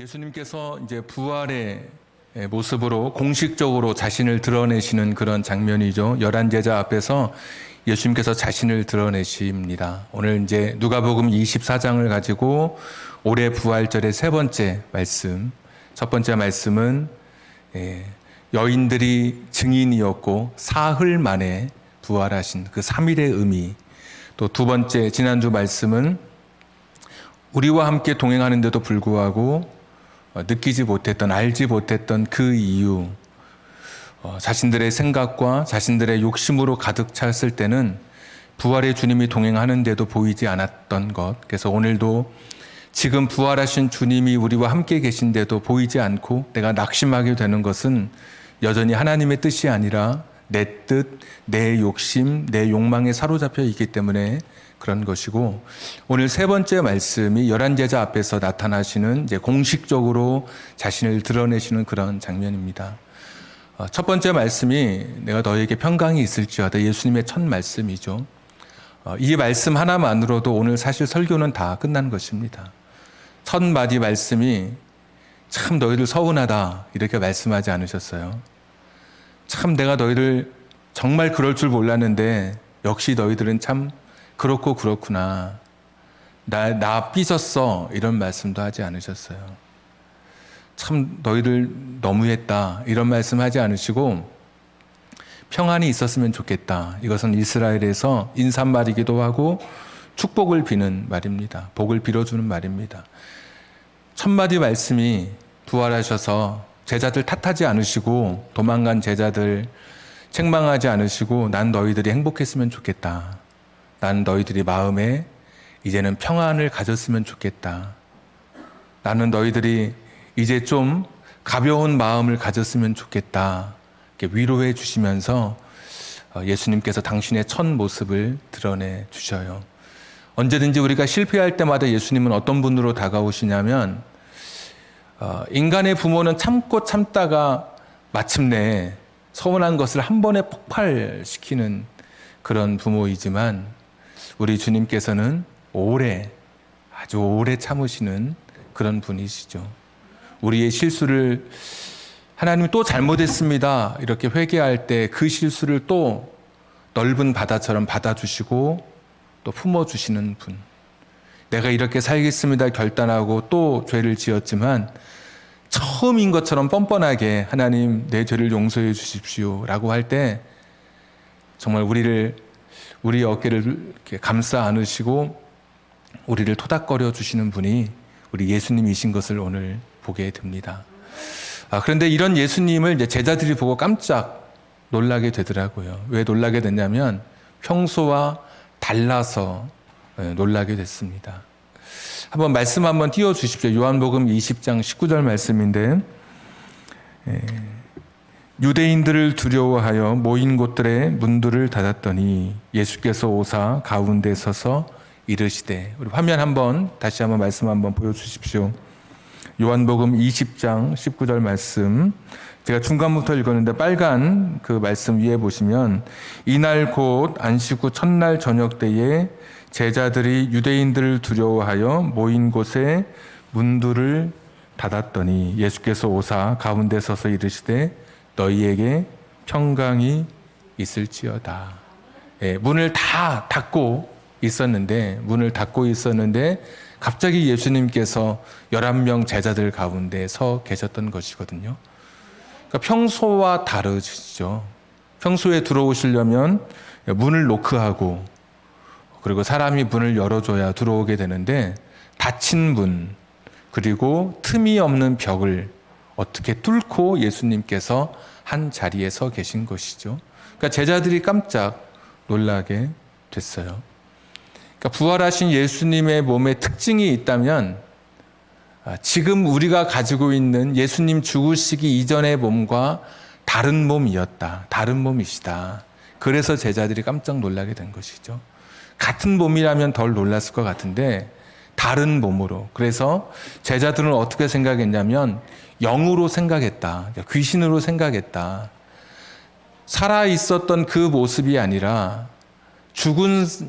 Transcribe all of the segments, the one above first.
예수님께서 이제 부활의 모습으로 공식적으로 자신을 드러내시는 그런 장면이죠. 11제자 앞에서 예수님께서 자신을 드러내십니다. 오늘 이제 누가복음 24장을 가지고 올해 부활절의 세 번째 말씀. 첫 번째 말씀은 여인들이 증인이었고 사흘 만에 부활하신 그 3일의 의미. 또 두 번째 지난주 말씀은 우리와 함께 동행하는데도 불구하고 느끼지 못했던, 알지 못했던 그 이유, 자신들의 생각과 자신들의 욕심으로 가득 찼을 때는 부활의 주님이 동행하는데도 보이지 않았던 것. 그래서 오늘도 지금 부활하신 주님이 우리와 함께 계신데도 보이지 않고 내가 낙심하게 되는 것은 여전히 하나님의 뜻이 아니라 내 뜻, 내 욕심, 내 욕망에 사로잡혀 있기 때문에 그런 것이고, 오늘 세 번째 말씀이 11제자 앞에서 나타나시는 이제 공식적으로 자신을 드러내시는 그런 장면입니다. 첫 번째 말씀이 내가 너에게 평강이 있을지어다, 예수님의 첫 말씀이죠. 이 말씀 하나만으로도 오늘 사실 설교는 다 끝난 것입니다. 첫 마디 말씀이 참 너희들 서운하다 이렇게 말씀하지 않으셨어요. 참 내가 너희들 정말 그럴 줄 몰랐는데 역시 너희들은 참 그렇고 그렇구나. 나 삐졌어. 이런 말씀도 하지 않으셨어요. 참 너희들 너무했다. 이런 말씀 하지 않으시고 평안이 있었으면 좋겠다. 이것은 이스라엘에서 인사말이기도 하고 축복을 비는 말입니다. 복을 빌어주는 말입니다. 첫 마디 말씀이 부활하셔서 제자들 탓하지 않으시고 도망간 제자들 책망하지 않으시고 난 너희들이 행복했으면 좋겠다. 난 너희들이 마음에 이제는 평안을 가졌으면 좋겠다. 나는 너희들이 이제 좀 가벼운 마음을 가졌으면 좋겠다. 이렇게 위로해 주시면서 예수님께서 당신의 첫 모습을 드러내 주셔요. 언제든지 우리가 실패할 때마다 예수님은 어떤 분으로 다가오시냐면 인간의 부모는 참고 참다가 마침내 서운한 것을 한 번에 폭발시키는 그런 부모이지만 우리 주님께서는 아주 오래 참으시는 그런 분이시죠. 우리의 실수를 하나님 또 잘못했습니다 이렇게 회개할 때 그 실수를 또 넓은 바다처럼 받아주시고 또 품어주시는 분. 내가 이렇게 살겠습니다 결단하고 또 죄를 지었지만 처음인 것처럼 뻔뻔하게 하나님 내 죄를 용서해 주십시오 라고 할 때 정말 우리 어깨를 이렇게 감싸 안으시고 우리를 토닥거려 주시는 분이 우리 예수님이신 것을 오늘 보게 됩니다. 그런데 이런 예수님을 이제 제자들이 보고 깜짝 놀라게 되더라고요. 왜 놀라게 됐냐면 평소와 달라서 놀라게 됐습니다. 한번 말씀 한번 띄워주십시오. 요한복음 20장 19절 말씀인데 유대인들을 두려워하여 모인 곳들의 문들을 닫았더니 예수께서 오사 가운데 서서 이르시되. 우리 화면 한번 다시 한번 말씀 한번 보여주십시오. 요한복음 20장 19절 말씀, 제가 중간부터 읽었는데 빨간 그 말씀 위에 보시면 이날 곧 안식 후 첫날 저녁 때에 제자들이 유대인들을 두려워하여 모인 곳에 문들을 닫았더니 예수께서 오사 가운데 서서 이르시되 너희에게 평강이 있을지어다. 문을 다 닫고 있었는데 갑자기 예수님께서 11명 제자들 가운데 서 계셨던 것이거든요. 그러니까 평소와 다르시죠. 평소에 들어오시려면 문을 노크하고 그리고 사람이 문을 열어줘야 들어오게 되는데 닫힌 문 그리고 틈이 없는 벽을 어떻게 뚫고 예수님께서 한 자리에 서 계신 것이죠. 그러니까 제자들이 깜짝 놀라게 됐어요. 그러니까 부활하신 예수님의 몸에 특징이 있다면 지금 우리가 가지고 있는 예수님 죽으시기 이전의 몸과 다른 몸이었다. 다른 몸이시다. 그래서 제자들이 깜짝 놀라게 된 것이죠. 같은 몸이라면 덜 놀랐을 것 같은데 다른 몸으로. 그래서 제자들은 어떻게 생각했냐면 영으로 생각했다. 귀신으로 생각했다. 살아있었던 그 모습이 아니라 죽은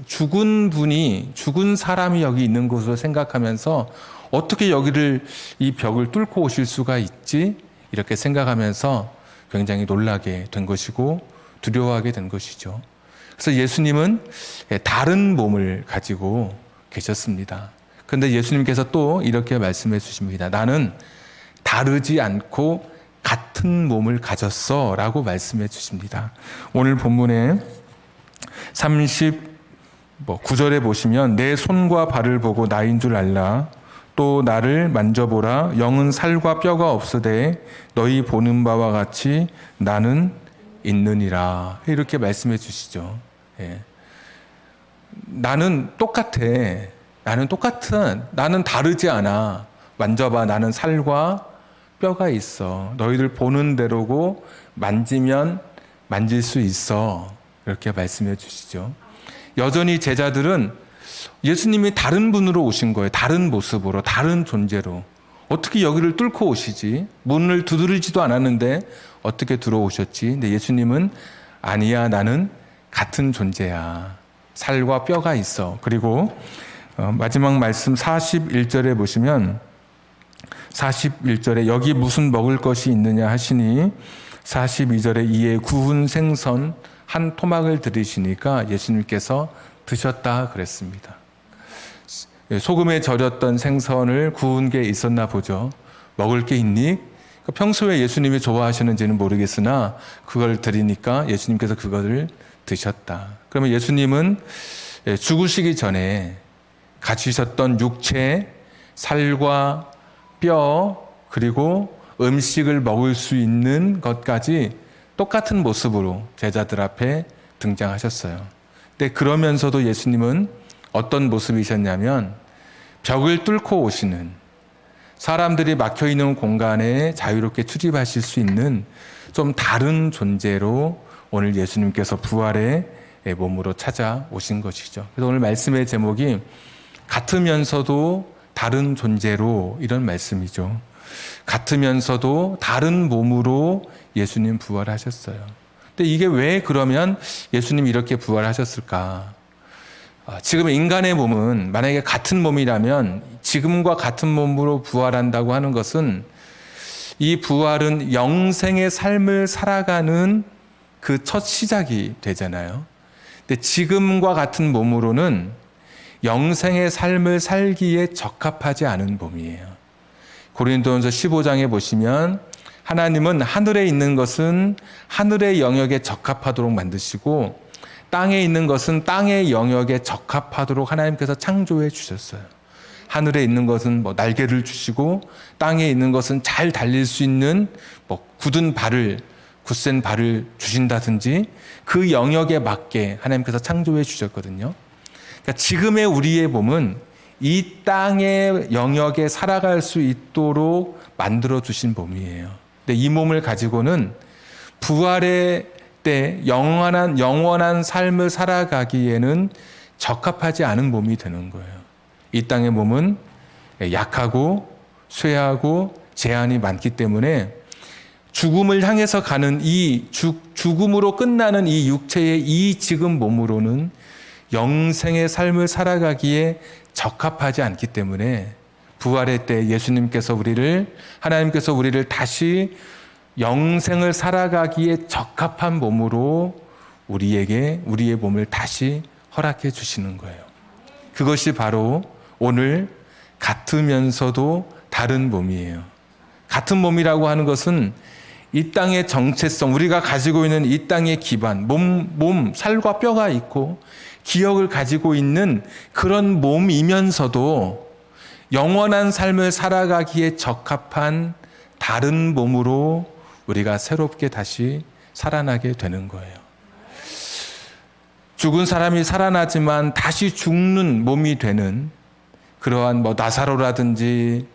사람이 여기 있는 것으로 생각하면서 어떻게 여기를 이 벽을 뚫고 오실 수가 있지? 이렇게 생각하면서 굉장히 놀라게 된 것이고 두려워하게 된 것이죠. 그래서 예수님은 다른 몸을 가지고 계셨습니다. 그런데 예수님께서 또 이렇게 말씀해 주십니다. 나는 다르지 않고 같은 몸을 가졌어 라고 말씀해 주십니다. 오늘 본문에 39절에 보시면 내 손과 발을 보고 나인 줄 알라. 또 나를 만져보라. 영은 살과 뼈가 없으되 너희 보는 바와 같이 나는 있느니라. 이렇게 말씀해 주시죠. 예. 나는 똑같아. 나는 다르지 않아. 만져봐. 나는 살과 뼈가 있어. 너희들 보는 대로고 만지면 만질 수 있어. 이렇게 말씀해 주시죠. 여전히 제자들은 예수님이 다른 분으로 오신 거예요. 다른 모습으로, 다른 존재로. 어떻게 여기를 뚫고 오시지? 문을 두드리지도 않았는데 어떻게 들어오셨지? 근데 예수님은 아니야, 나는 같은 존재야. 살과 뼈가 있어. 그리고 마지막 말씀 41절에 보시면 41절에 여기 무슨 먹을 것이 있느냐 하시니 42절에 이에 구운 생선 한 토막을 들이시니까 예수님께서 드셨다 그랬습니다. 소금에 절였던 생선을 구운 게 있었나 보죠. 먹을 게 있니? 평소에 예수님이 좋아하시는지는 모르겠으나 그걸 드리니까 예수님께서 그것을 드셨다. 그러면 예수님은 죽으시기 전에 가지셨던 육체, 살과 뼈, 그리고 음식을 먹을 수 있는 것까지 똑같은 모습으로 제자들 앞에 등장하셨어요. 근데 그러면서도 예수님은 어떤 모습이셨냐면 벽을 뚫고 오시는, 사람들이 막혀있는 공간에 자유롭게 출입하실 수 있는 좀 다른 존재로 오늘 예수님께서 부활의 몸으로 찾아오신 것이죠. 그래서 오늘 말씀의 제목이 같으면서도 다른 존재로, 이런 말씀이죠. 같으면서도 다른 몸으로 예수님 부활하셨어요. 근데 이게 왜 그러면 예수님이 이렇게 부활하셨을까? 지금 인간의 몸은 만약에 같은 몸이라면 지금과 같은 몸으로 부활한다고 하는 것은 이 부활은 영생의 삶을 살아가는 그 첫 시작이 되잖아요. 근데 지금과 같은 몸으로는 영생의 삶을 살기에 적합하지 않은 몸이에요. 고린도전서 15장에 보시면 하나님은 하늘에 있는 것은 하늘의 영역에 적합하도록 만드시고 땅에 있는 것은 땅의 영역에 적합하도록 하나님께서 창조해 주셨어요. 하늘에 있는 것은 날개를 주시고 땅에 있는 것은 잘 달릴 수 있는 굳센 발을 주신다든지 그 영역에 맞게 하나님께서 창조해 주셨거든요. 그러니까 지금의 우리의 몸은 이 땅의 영역에 살아갈 수 있도록 만들어 주신 몸이에요. 근데 이 몸을 가지고는 부활의 때 영원한 삶을 살아가기에는 적합하지 않은 몸이 되는 거예요. 이 땅의 몸은 약하고 쇠하고 제한이 많기 때문에 죽음을 향해서 가는 죽음으로 끝나는 이 육체의 이 지금 몸으로는 영생의 삶을 살아가기에 적합하지 않기 때문에 부활의 때 하나님께서 우리를 다시 영생을 살아가기에 적합한 몸으로 우리의 몸을 다시 허락해 주시는 거예요. 그것이 바로 오늘 같으면서도 다른 몸이에요. 같은 몸이라고 하는 것은 이 땅의 정체성, 우리가 가지고 있는 이 땅의 기반, 살과 뼈가 있고 기억을 가지고 있는 그런 몸이면서도 영원한 삶을 살아가기에 적합한 다른 몸으로 우리가 새롭게 다시 살아나게 되는 거예요. 죽은 사람이 살아나지만 다시 죽는 몸이 되는 그러한 나사로라든지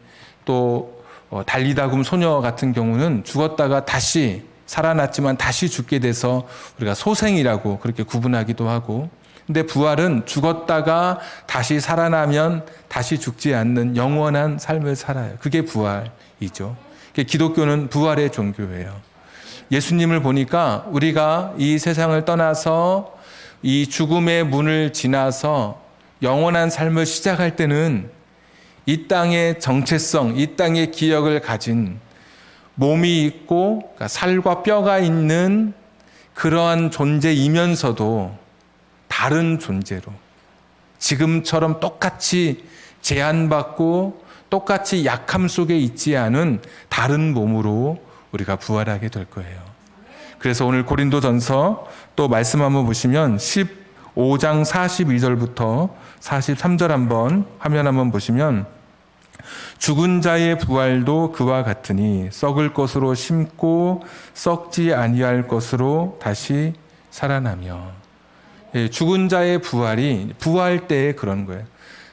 또 달리다금 소녀 같은 경우는 죽었다가 다시 살아났지만 다시 죽게 돼서 우리가 소생이라고 그렇게 구분하기도 하고, 근데 부활은 죽었다가 다시 살아나면 다시 죽지 않는 영원한 삶을 살아요. 그게 부활이죠. 기독교는 부활의 종교예요. 예수님을 보니까 우리가 이 세상을 떠나서 이 죽음의 문을 지나서 영원한 삶을 시작할 때는 이 땅의 정체성, 이 땅의 기억을 가진 몸이 있고 그러니까 살과 뼈가 있는 그러한 존재이면서도 다른 존재로 지금처럼 똑같이 제한받고 똑같이 약함 속에 있지 않은 다른 몸으로 우리가 부활하게 될 거예요. 그래서 오늘 고린도전서 또 말씀 한번 보시면 15장 42절부터 43절 한번 화면 한번 보시면 죽은 자의 부활도 그와 같으니 썩을 것으로 심고 썩지 아니할 것으로 다시 살아나며. 죽은 자의 부활이 부활 때에 그런 거예요.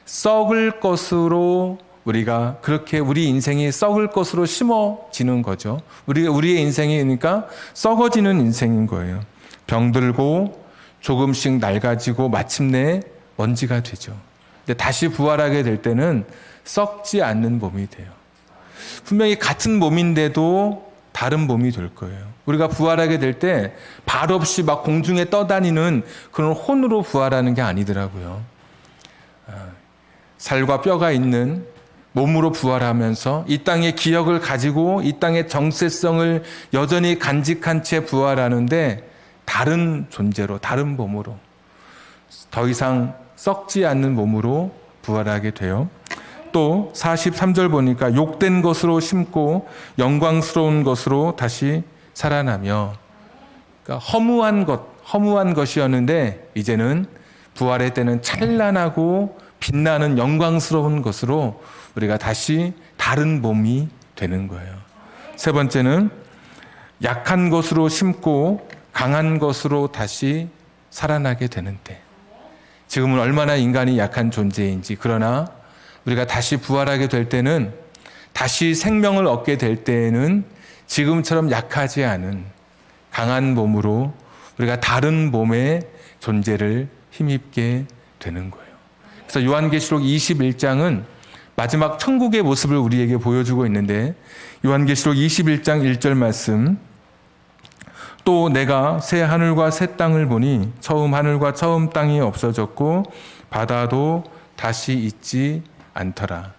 썩을 것으로 우리가 그렇게 우리 인생이 썩을 것으로 심어지는 거죠. 우리의 인생이 그러니까 썩어지는 인생인 거예요. 병들고 조금씩 낡아지고 마침내 먼지가 되죠. 근데 다시 부활하게 될 때는 썩지 않는 몸이 돼요. 분명히 같은 몸인데도 다른 몸이 될 거예요. 우리가 부활하게 될 때 발 없이 막 공중에 떠다니는 그런 혼으로 부활하는 게 아니더라고요. 살과 뼈가 있는 몸으로 부활하면서 이 땅의 기억을 가지고 이 땅의 정체성을 여전히 간직한 채 부활하는데 다른 존재로, 다른 몸으로 더 이상 썩지 않는 몸으로 부활하게 돼요. 또 43절 보니까 욕된 것으로 심고 영광스러운 것으로 다시 살아나며, 그러니까 허무한 것이었는데 이제는 부활의 때는 찬란하고 빛나는 영광스러운 것으로 우리가 다시 다른 몸이 되는 거예요. 세 번째는 약한 것으로 심고 강한 것으로 다시 살아나게 되는 때. 지금은 얼마나 인간이 약한 존재인지, 그러나 우리가 다시 부활하게 될 때는, 다시 생명을 얻게 될 때에는 지금처럼 약하지 않은 강한 몸으로 우리가 다른 몸의 존재를 힘입게 되는 거예요. 그래서 요한계시록 21장은 마지막 천국의 모습을 우리에게 보여주고 있는데, 요한계시록 21장 1절 말씀, 또 내가 새 하늘과 새 땅을 보니 처음 하늘과 처음 땅이 없어졌고 바다도 다시 있지 않더라.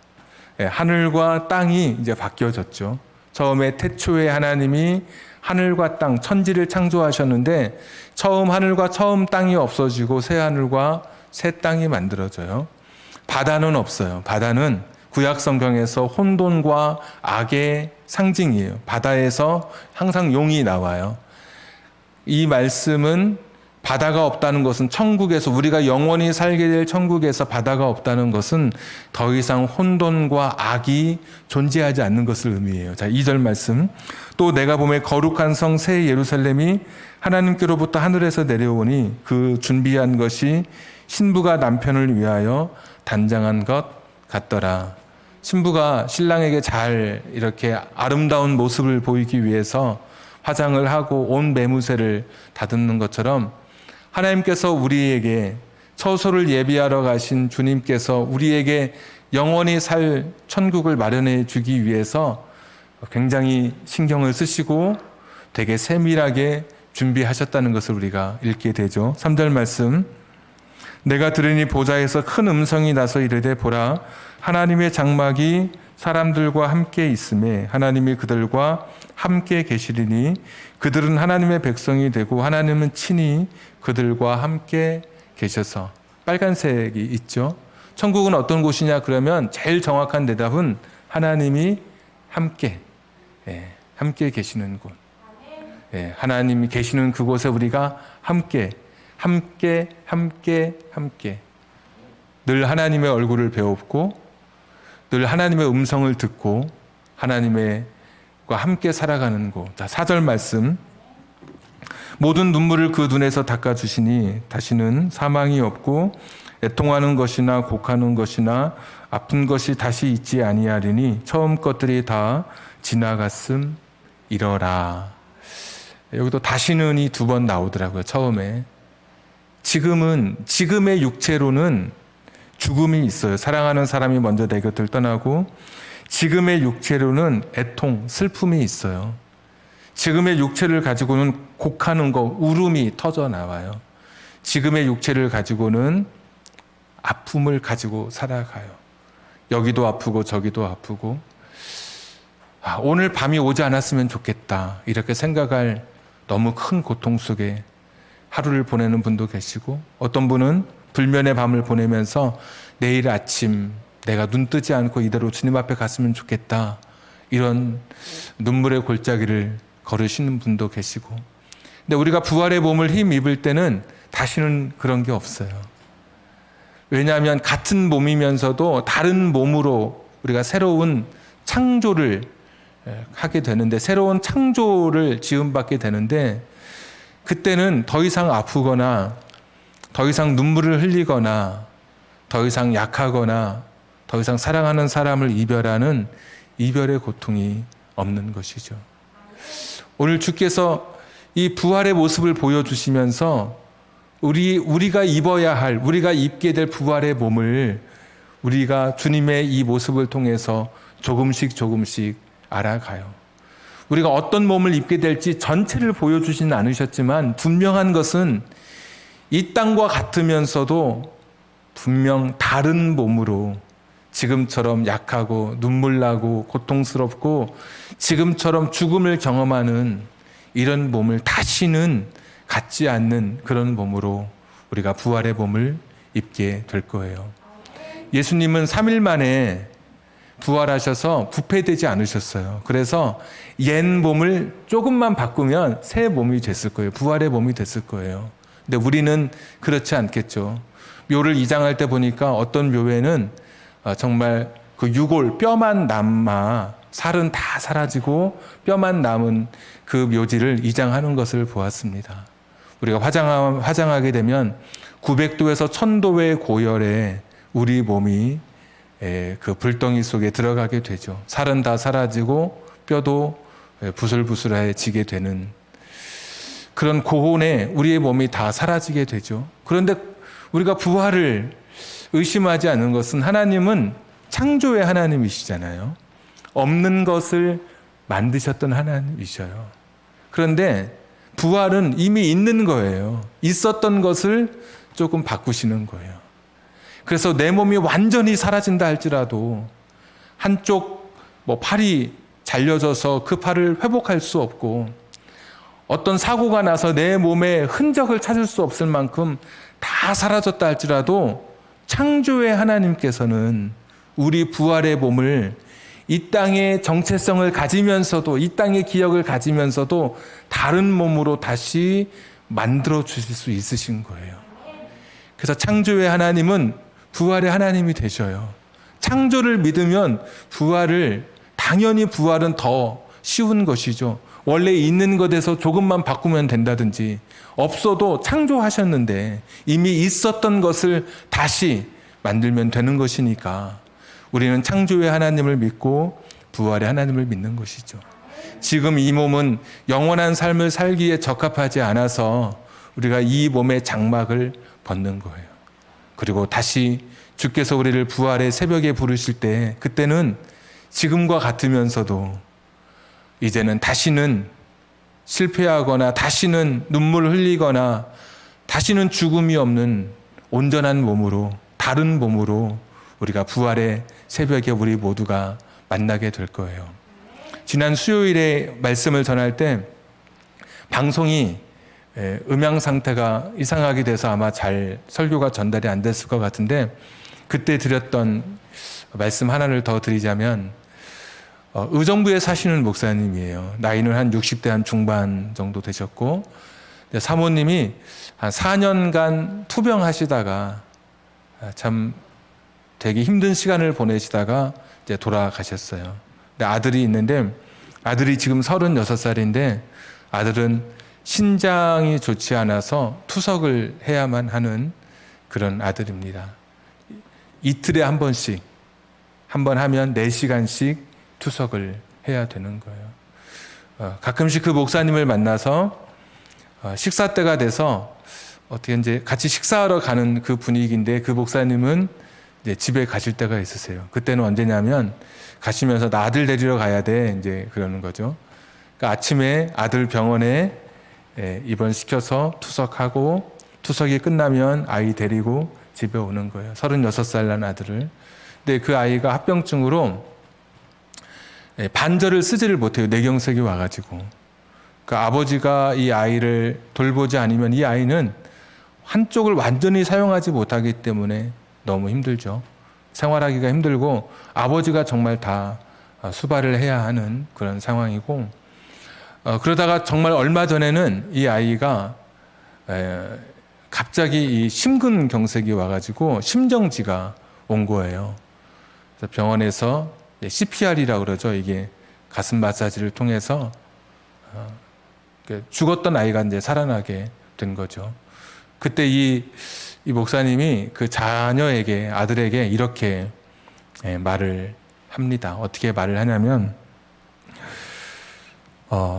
하늘과 땅이 이제 바뀌어졌죠. 처음에 태초에 하나님이 하늘과 땅, 천지를 창조하셨는데 처음 하늘과 처음 땅이 없어지고 새 하늘과 새 땅이 만들어져요. 바다는 없어요. 바다는 구약 성경에서 혼돈과 악의 상징이에요. 바다에서 항상 용이 나와요. 이 말씀은 바다가 없다는 것은 천국에서, 우리가 영원히 살게 될 천국에서 바다가 없다는 것은 더 이상 혼돈과 악이 존재하지 않는 것을 의미해요. 자, 2절 말씀. 또 내가 보매 거룩한 성 새 예루살렘이 하나님께로부터 하늘에서 내려오니 그 준비한 것이 신부가 남편을 위하여 단장한 것 같더라. 신부가 신랑에게 잘 이렇게 아름다운 모습을 보이기 위해서 화장을 하고 온 매무새를 다듬는 것처럼 하나님께서 우리에게 처소를 예비하러 가신 주님께서 우리에게 영원히 살 천국을 마련해 주기 위해서 굉장히 신경을 쓰시고 되게 세밀하게 준비하셨다는 것을 우리가 읽게 되죠. 3절 말씀. 내가 들으니 보좌에서 큰 음성이 나서 이르되 보라 하나님의 장막이 사람들과 함께 있음에 하나님이 그들과 함께 계시리니 그들은 하나님의 백성이 되고 하나님은 친히 그들과 함께 계셔서. 빨간색이 있죠. 천국은 어떤 곳이냐 그러면 제일 정확한 대답은 하나님이 함께 계시는 곳. 하나님이 계시는 그곳에 우리가 함께 늘 하나님의 얼굴을 배웠고 늘 하나님의 음성을 듣고 하나님과 함께 살아가는 곳. 자, 4절 말씀. 모든 눈물을 그 눈에서 닦아주시니 다시는 사망이 없고 애통하는 것이나 곡하는 것이나 아픈 것이 다시 있지 아니하리니 처음 것들이 다 지나갔음이러라. 여기도 다시는이 2번 나오더라고요. 처음에. 지금의 육체로는 죽음이 있어요. 사랑하는 사람이 먼저 내 곁을 떠나고, 지금의 육체로는 애통, 슬픔이 있어요. 지금의 육체를 가지고는 곡하는 거, 울음이 터져 나와요. 지금의 육체를 가지고는 아픔을 가지고 살아가요. 여기도 아프고 저기도 아프고, 오늘 밤이 오지 않았으면 좋겠다 이렇게 생각할 너무 큰 고통 속에 하루를 보내는 분도 계시고, 어떤 분은 불면의 밤을 보내면서 내일 아침 내가 눈 뜨지 않고 이대로 주님 앞에 갔으면 좋겠다 이런 눈물의 골짜기를 걸으시는 분도 계시고. 근데 우리가 부활의 몸을 힘입을 때는 다시는 그런 게 없어요. 왜냐하면 같은 몸이면서도 다른 몸으로 우리가 새로운 창조를 하게 되는데, 새로운 창조를 지음받게 되는데, 그때는 더 이상 아프거나 더 이상 눈물을 흘리거나 더 이상 약하거나 더 이상 사랑하는 사람을 이별하는 이별의 고통이 없는 것이죠. 오늘 주께서 이 부활의 모습을 보여주시면서 우리가 입어야 할, 우리가 입게 될 부활의 몸을 우리가 주님의 이 모습을 통해서 조금씩 알아가요. 우리가 어떤 몸을 입게 될지 전체를 보여주지는 않으셨지만, 분명한 것은 이 땅과 같으면서도 분명 다른 몸으로, 지금처럼 약하고 눈물 나고 고통스럽고 지금처럼 죽음을 경험하는 이런 몸을 다시는 갖지 않는 그런 몸으로 우리가 부활의 몸을 입게 될 거예요. 예수님은 3일 만에 부활하셔서 부패되지 않으셨어요. 그래서 옛 몸을 조금만 바꾸면 새 몸이 됐을 거예요. 부활의 몸이 됐을 거예요. 근데 우리는 그렇지 않겠죠. 묘를 이장할 때 보니까 어떤 묘에는 정말 그 유골, 뼈만 남아 살은 다 사라지고 뼈만 남은 그 묘지를 이장하는 것을 보았습니다. 우리가 화장하게 되면 900도에서 1000도의 고열에 우리 몸이 그 불덩이 속에 들어가게 되죠. 살은 다 사라지고 뼈도 부슬부슬해지게 되는 그런 고온에 우리의 몸이 다 사라지게 되죠. 그런데 우리가 부활을 의심하지 않는 것은, 하나님은 창조의 하나님이시잖아요. 없는 것을 만드셨던 하나님이셔요. 그런데 부활은 이미 있는 거예요. 있었던 것을 조금 바꾸시는 거예요. 그래서 내 몸이 완전히 사라진다 할지라도 한쪽 팔이 잘려져서 그 팔을 회복할 수 없고, 어떤 사고가 나서 내 몸에 흔적을 찾을 수 없을 만큼 다 사라졌다 할지라도, 창조의 하나님께서는 우리 부활의 몸을 이 땅의 정체성을 가지면서도, 이 땅의 기억을 가지면서도 다른 몸으로 다시 만들어 주실 수 있으신 거예요. 그래서 창조의 하나님은 부활의 하나님이 되셔요. 창조를 믿으면 당연히 부활은 더 쉬운 것이죠. 원래 있는 것에서 조금만 바꾸면 된다든지, 없어도 창조하셨는데 이미 있었던 것을 다시 만들면 되는 것이니까 우리는 창조의 하나님을 믿고 부활의 하나님을 믿는 것이죠. 지금 이 몸은 영원한 삶을 살기에 적합하지 않아서 우리가 이 몸의 장막을 벗는 거예요. 그리고 다시 주께서 우리를 부활의 새벽에 부르실 때, 그때는 지금과 같으면서도 이제는 다시는 실패하거나 다시는 눈물을 흘리거나 다시는 죽음이 없는 온전한 몸으로, 다른 몸으로 우리가 부활의 새벽에 우리 모두가 만나게 될 거예요. 지난 수요일에 말씀을 전할 때 방송이 음향 상태가 이상하게 돼서 아마 잘 설교가 전달이 안 됐을 것 같은데, 그때 드렸던 말씀 하나를 더 드리자면, 의정부에 사시는 목사님이에요. 나이는 한 60대 한 중반 정도 되셨고, 사모님이 한 4년간 투병하시다가 참 되게 힘든 시간을 보내시다가 이제 돌아가셨어요. 근데 아들이 있는데, 아들이 지금 36살인데 아들은 신장이 좋지 않아서 투석을 해야만 하는 그런 아들입니다. 이틀에 한 번씩, 한 번 하면 4시간씩 투석을 해야 되는 거예요. 가끔씩 그 목사님을 만나서 식사 때가 돼서 어떻게 이제 같이 식사하러 가는 그 분위기인데, 그 목사님은 이제 집에 가실 때가 있으세요. 그때는 언제냐면, 가시면서 나 아들 데리러 가야 돼, 이제 그러는 거죠. 그러니까 아침에 아들 병원에 입원시켜서 투석하고, 투석이 끝나면 아이 데리고 집에 오는 거예요. 36살 난 아들을. 근데 그 아이가 합병증으로 반절을 쓰지를 못해요. 뇌경색이 와가지고. 그 아버지가 이 아이를 돌보지 않으면 이 아이는 한쪽을 완전히 사용하지 못하기 때문에 너무 힘들죠. 생활하기가 힘들고 아버지가 정말 다 수발을 해야 하는 그런 상황이고, 그러다가 정말 얼마 전에는 이 아이가 갑자기 이 심근경색이 와가지고 심정지가 온 거예요. 그래서 병원에서 CPR이라고 그러죠. 이게 가슴 마사지를 통해서 죽었던 아이가 이제 살아나게 된 거죠. 그때 이 목사님이 그 자녀에게, 아들에게 이렇게 말을 합니다. 어떻게 말을 하냐면,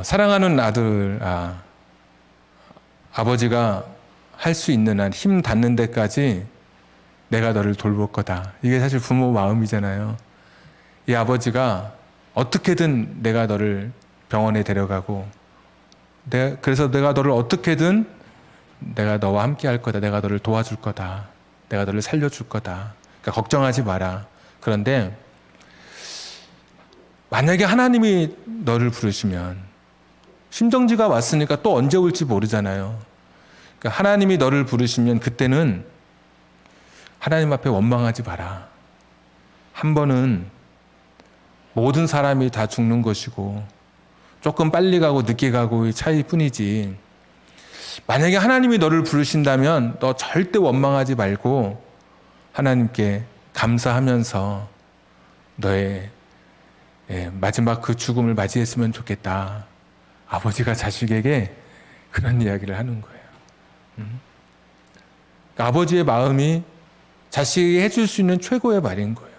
사랑하는 아들, 아버지가 할 수 있는 한 힘 닿는 데까지 내가 너를 돌볼 거다. 이게 사실 부모 마음이잖아요. 이 아버지가 어떻게든 내가 너를 병원에 데려가고, 그래서 내가 너를 어떻게든 내가 너와 함께 할 거다. 내가 너를 도와줄 거다. 내가 너를 살려줄 거다. 그러니까 걱정하지 마라. 그런데 만약에 하나님이 너를 부르시면, 심정지가 왔으니까 또 언제 올지 모르잖아요. 그러니까 하나님이 너를 부르시면 그때는 하나님 앞에 원망하지 마라. 한 번은 모든 사람이 다 죽는 것이고 조금 빨리 가고 늦게 가고의 차이뿐이지, 만약에 하나님이 너를 부르신다면 너 절대 원망하지 말고 하나님께 감사하면서 너의 마지막 그 죽음을 맞이했으면 좋겠다. 아버지가 자식에게 그런 이야기를 하는 거예요. 아버지의 마음이 자식이 해줄 수 있는 최고의 말인 거예요.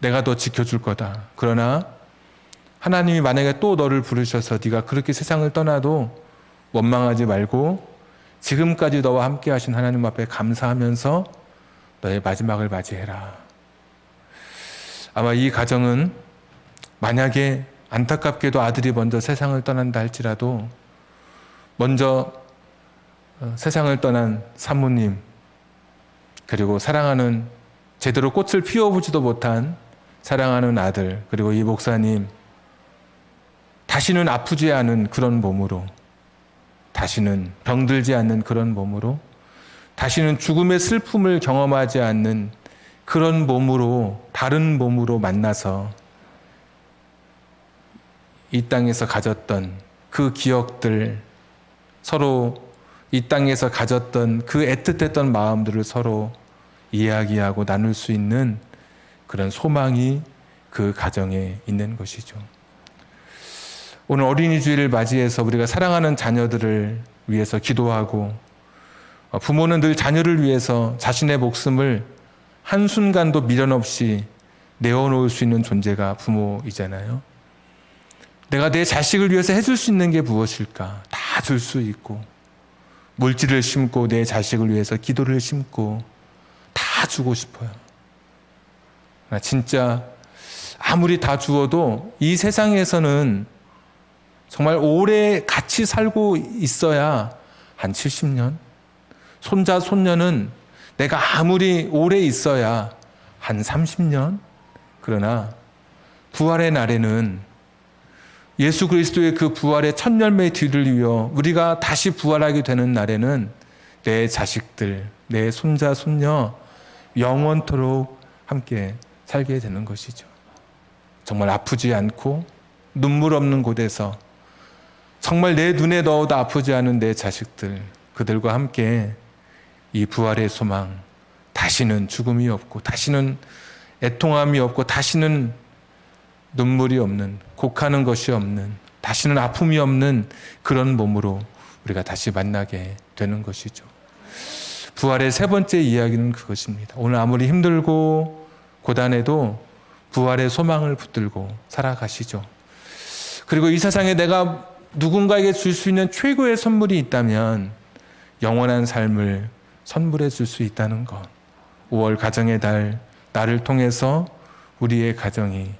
내가 너 지켜줄 거다. 그러나 하나님이 만약에 또 너를 부르셔서 네가 그렇게 세상을 떠나도 원망하지 말고 지금까지 너와 함께 하신 하나님 앞에 감사하면서 너의 마지막을 맞이해라. 아마 이 가정은 만약에 안타깝게도 아들이 먼저 세상을 떠난다 할지라도 먼저 세상을 떠난 사모님, 그리고 사랑하는, 제대로 꽃을 피워보지도 못한 사랑하는 아들, 그리고 이 목사님, 다시는 아프지 않은 그런 몸으로, 다시는 병들지 않는 그런 몸으로, 다시는 죽음의 슬픔을 경험하지 않는 그런 몸으로, 다른 몸으로 만나서 이 땅에서 가졌던 그 기억들, 서로 이 땅에서 가졌던 그 애틋했던 마음들을 서로 이야기하고 나눌 수 있는 그런 소망이 그 가정에 있는 것이죠. 오늘 어린이 주일을 맞이해서 우리가 사랑하는 자녀들을 위해서 기도하고, 부모는 늘 자녀를 위해서 자신의 목숨을 한순간도 미련 없이 내어놓을 수 있는 존재가 부모이잖아요. 내가 내 자식을 위해서 해줄 수 있는 게 무엇일까? 다 줄 수 있고, 물질을 심고 내 자식을 위해서 기도를 심고 다 주고 싶어요. 진짜 아무리 다 주어도 이 세상에서는 정말 오래 같이 살고 있어야 한 70년, 손자 손녀는 내가 아무리 오래 있어야 한 30년, 그러나 부활의 날에는 예수 그리스도의 그 부활의 첫 열매의 뒤를 이어 우리가 다시 부활하게 되는 날에는 내 자식들, 내 손자 손녀 영원토록 함께 살게 되는 것이죠. 정말 아프지 않고 눈물 없는 곳에서 정말 내 눈에 넣어도 아프지 않은 내 자식들, 그들과 함께 이 부활의 소망, 다시는 죽음이 없고 다시는 애통함이 없고 다시는 눈물이 없는, 곡하는 것이 없는, 다시는 아픔이 없는 그런 몸으로 우리가 다시 만나게 되는 것이죠. 부활의 세 번째 이야기는 그것입니다. 오늘 아무리 힘들고 고단해도 부활의 소망을 붙들고 살아가시죠. 그리고 이 세상에 내가 누군가에게 줄 수 있는 최고의 선물이 있다면 영원한 삶을 선물해 줄 수 있다는 것. 5월 가정의 달, 나를 통해서 우리의 가정이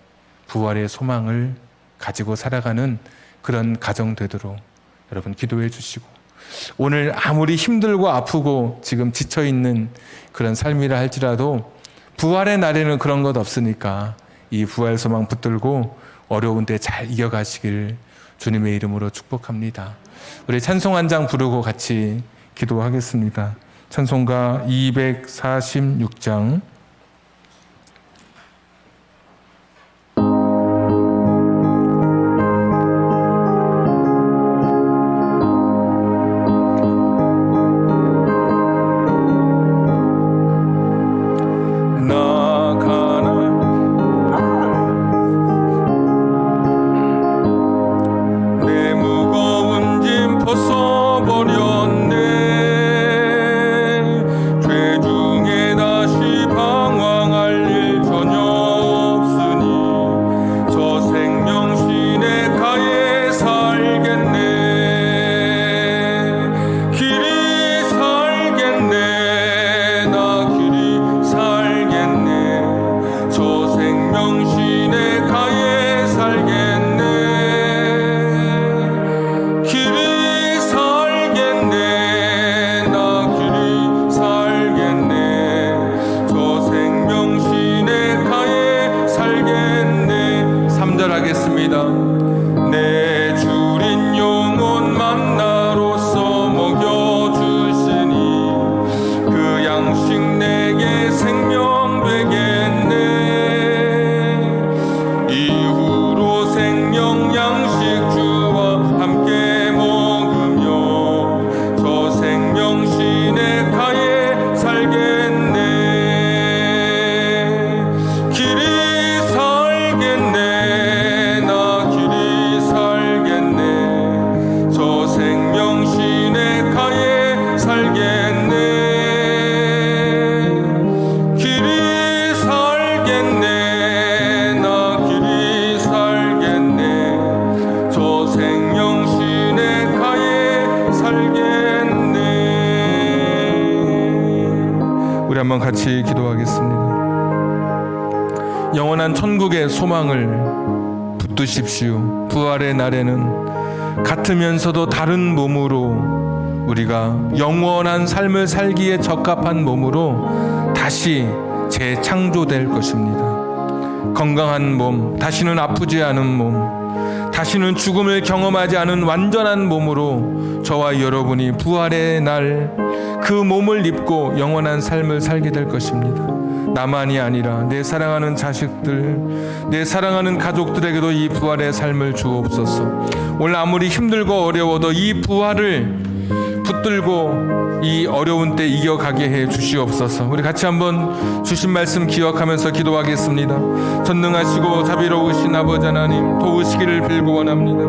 부활의 소망을 가지고 살아가는 그런 가정 되도록 여러분 기도해 주시고, 오늘 아무리 힘들고 아프고 지금 지쳐있는 그런 삶이라 할지라도 부활의 날에는 그런 것 없으니까 이 부활 소망 붙들고 어려운 때 잘 이겨가시길 주님의 이름으로 축복합니다. 우리 찬송 한 장 부르고 같이 기도하겠습니다. 찬송가 246장. 내 주린 영혼 만나로서 먹여주시니 그 양식 내게 생명 되겠네. 이후로 생명 양식 주와 함께 먹으며 저 생명신의 가에 살겠네. 길이 살겠네. 우리 한번 같이 기도하겠습니다. 영원한 천국의 소망을 붙드십시오. 부활의 날에는 같으면서도 다른 몸으로 우리가 영원한 삶을 살기에 적합한 몸으로 다시 재창조될 것입니다. 건강한 몸, 다시는 아프지 않은 몸, 다시는 죽음을 경험하지 않은 완전한 몸으로 저와 여러분이 부활의 날 그 몸을 입고 영원한 삶을 살게 될 것입니다. 나만이 아니라 내 사랑하는 자식들, 내 사랑하는 가족들에게도 이 부활의 삶을 주옵소서. 오늘 아무리 힘들고 어려워도 이 부활을 붙들고 이 어려운 때 이겨가게 해 주시옵소서. 우리 같이 한번 주신 말씀 기억하면서 기도하겠습니다. 전능하시고 자비로우신 아버지 하나님, 도우시기를 빌고 원합니다.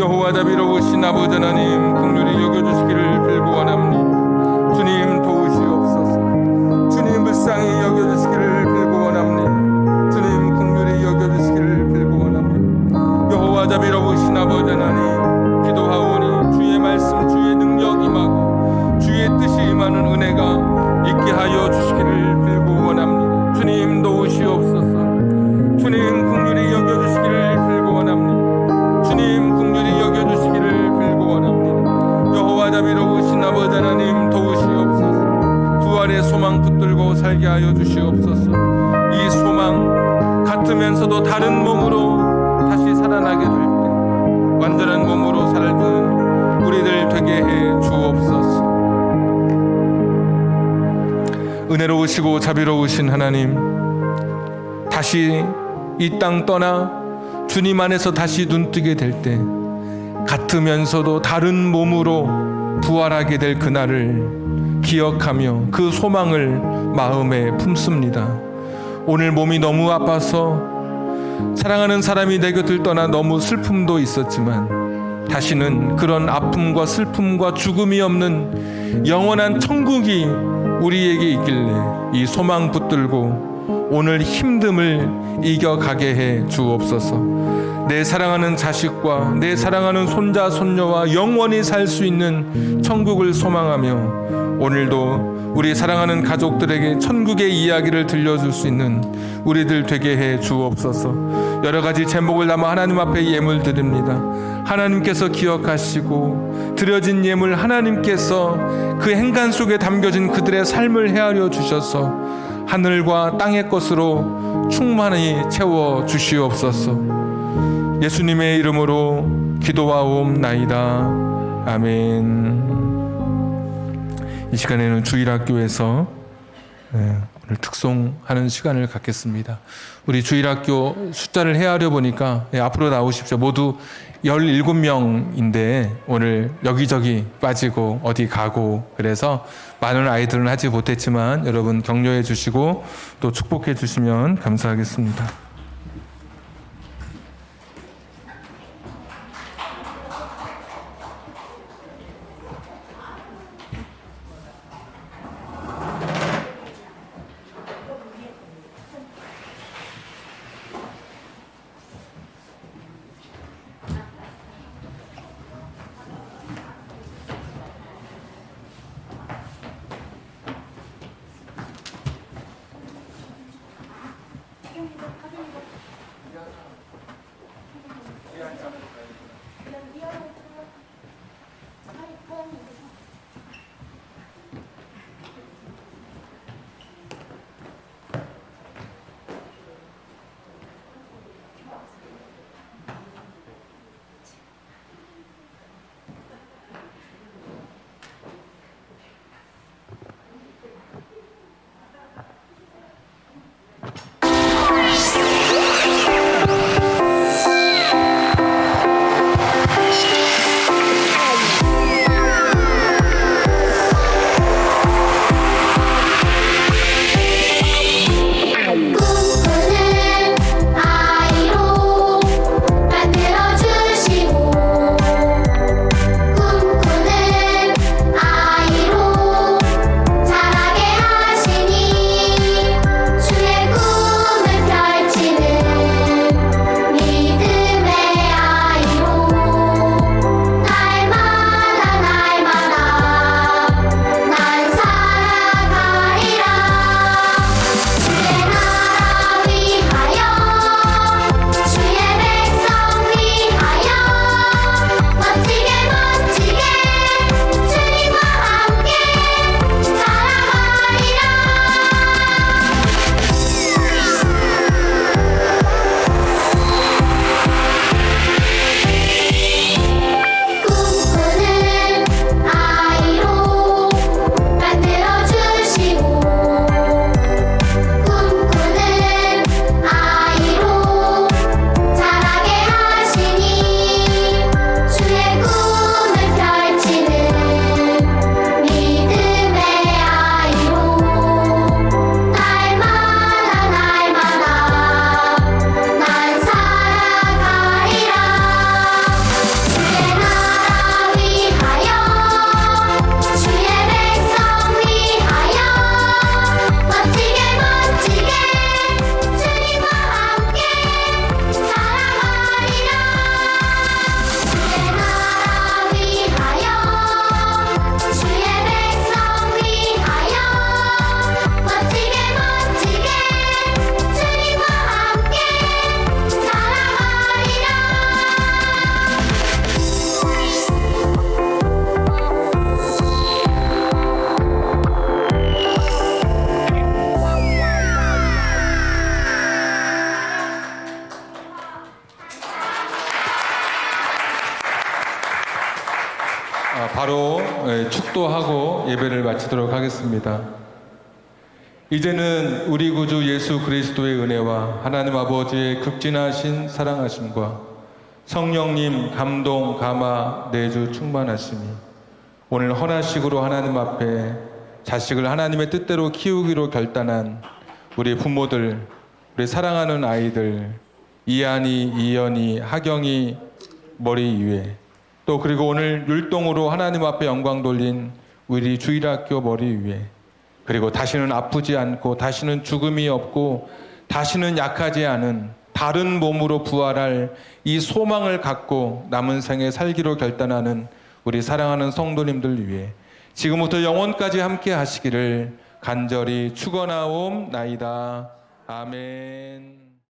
여호와 자비로우신 아버지 하나님, 긍휼히 여겨주시기를 빌고 원합니다. 주님 도우시옵소서. 주님 불쌍히 여겨주시기를 빌고 원합니다. 주님 긍휼히 여겨주시기를 빌고 원합니다. 여호와 자비로우신 아버지 하나님, 기도하오니 주의 말씀, 주의 능력 임하고 주의 뜻이 임하는 은혜가 있게 하여 주시기를 빌고 원합니다. 주님 도우시옵소서. 주님 긍휼히 여겨주시기를 빌고 원합니다. 주님 긍휼히 여겨주시기를 빌고 원합니다. 여호와 자비로우신 아버지 하나님 도우시옵소서. 부활의 소망 붙들고 살게 하여 주시옵소서. 이 소망 같으면서도 다른 몸으로 다시 살아나게 될 때 완전한 몸으로 살던 우리들 되게 해 주옵소서. 은혜로우시고 자비로우신 하나님, 다시 이 땅 떠나 주님 안에서 다시 눈뜨게 될 때 같으면서도 다른 몸으로 부활하게 될 그날을 기억하며 그 소망을 마음에 품습니다. 오늘 몸이 너무 아파서 사랑하는 사람이 내 곁을 떠나 너무 슬픔도 있었지만 다시는 그런 아픔과 슬픔과 죽음이 없는 영원한 천국이 우리에게 있길래 이 소망 붙들고 오늘 힘듦을 이겨가게 해 주옵소서. 내 사랑하는 자식과 내 사랑하는 손자 손녀와 영원히 살 수 있는 천국을 소망하며 오늘도 우리 사랑하는 가족들에게 천국의 이야기를 들려줄 수 있는 우리들 되게 해 주옵소서. 여러 가지 제목을 담아 하나님 앞에 예물 드립니다. 하나님께서 기억하시고 드려진 예물 하나님께서 그 행간 속에 담겨진 그들의 삶을 헤아려 주셔서 하늘과 땅의 것으로 충만히 채워 주시옵소서. 예수님의 이름으로 기도하옵나이다. 아멘. 이 시간에는 주일학교에서 오늘 특송하는 시간을 갖겠습니다. 우리 주일학교 숫자를 헤아려 보니까 앞으로 나오십시오. 모두 17명인데 오늘 여기저기 빠지고 어디 가고 그래서 많은 아이들은 하지 못했지만 여러분 격려해 주시고 또 축복해 주시면 감사하겠습니다. 바로 축도하고 예배를 마치도록 하겠습니다. 이제는 우리 구주 예수 그리스도의 은혜와 하나님 아버지의 극진하신 사랑하심과 성령님 감동, 감화, 내주 충만하심이 오늘 헌화식으로 하나님 앞에 자식을 하나님의 뜻대로 키우기로 결단한 우리 부모들, 우리 사랑하는 아이들, 이한이, 이연이, 하경이 머리 위에 또 그리고 오늘 율동으로 하나님 앞에 영광 돌린 우리 주일학교 머리 위에 그리고 다시는 아프지 않고 다시는 죽음이 없고 다시는 약하지 않은 다른 몸으로 부활할 이 소망을 갖고 남은 생에 살기로 결단하는 우리 사랑하는 성도님들 위해 지금부터 영원까지 함께 하시기를 간절히 축원하옵나이다. 아멘.